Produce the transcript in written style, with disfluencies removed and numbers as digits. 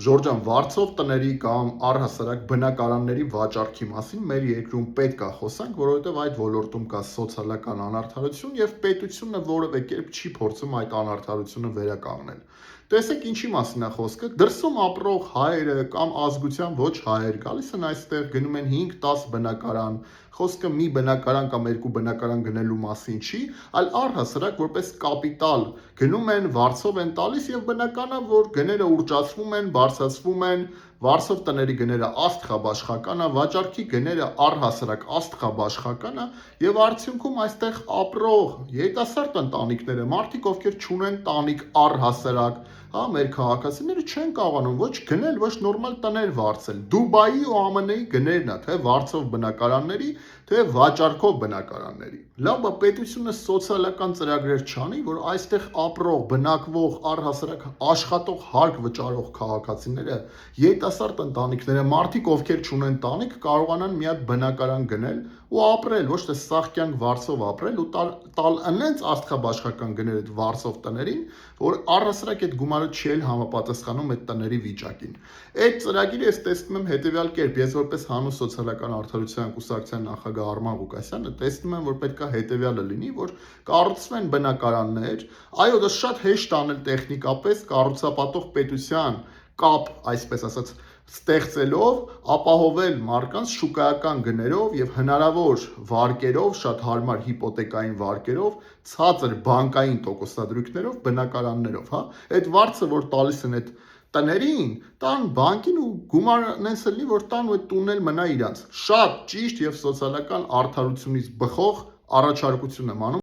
Ժորժան, վարձով տների կամ առհասարակ բնակարանների վաճառքի մասին մեր երկրում պետք է խոսանք, որովհետև այդ ոլորտում կա սոցիալական անարդարություն եւ պետությունը որևէ կերպ չի փորձում այդ անարդարությունը վերականգնել։ Տեսեք ինչի մասին է խոսքը։ Դրսում ապրող հայերը կամ ազգության ոչ հայեր գալիս են այստեղ, գնում են 5-10 բնակարան, խոսքը մի բնակարան կամ երկու բնակարան գնելու մասին չի, այլ առհասարակ որպես կապիտալ գնում են, վարձով են տալիս եւ բնականա, որ գները ուռճացվում են, բարձրացվում են, վարձով տների գները աստղաբաշխական է, վաճառքի գները առհասարակ աստղաբաշխական է եւ արդյունքում այստեղ ապրող երիտասարդ ընտանիքները, մարդիկ, ովքեր չունեն տանիք առհասարակ, հա, մեր քաղաքացիները չեն կարողանում ոչ գնել, ոչ նորմալ տներ վարձել։ Դուբայի ու ԱՄՆ-ի գներն է, թե վարձով բնակարանների, թե վաճառքով բնակարանների։ Լավ, բա պետությունը սոցիալական ծրագրեր չանի, որ այստեղ ապրող, բնակվող, առհասարակ աշխատող, հարկ վճարող քաղաքացիները, երիտասարդ ընտանիքները, մարդիկ, ովքեր չունեն տանիք, կարողանան մի հատ բնակարան գնել ու ապրել, ոչ թե սաղ կյանք վարձով ապրել ու տալ այնց աստղաբաշխական գներ այդ վարձով տներին, որ առհասարակ այդ գումարը չի էլ համապատասխանում այդ տների վիճակին։ Այդ ծրագիրը ես տեսնում եմ հետևյալ կերպ, ես որպես հանուն սոցիալական արդարության կուսակցության նախագահ Արման Ղուկասյանը տեսնում եմ, որ պետք է հետևյալը լինի, որ կառուցվեն բնակարաններ, այո, դա շատ հեշտ անել տեխնիկապես կառուցապատող պետության կապ, այսպես ասած, ստեղծելով, ապահովել մարդկանց շուկայական գներով եւ հնարավոր վարկերով, շատ հարմար հիպոթեկային վարկերով, ցածր բանկային տոկոսադրույքներով, բնակարաններով, հա։ Այդ վարձը, որ տալիս են այդ տներին, տան բանկին ու գումարն էս լինի, որ տան ու այդ տունն էլ մնա իրանց։ Շատ ճիշտ եւ սոցիալական արդարությունից բխող առաջարկություն եմ անում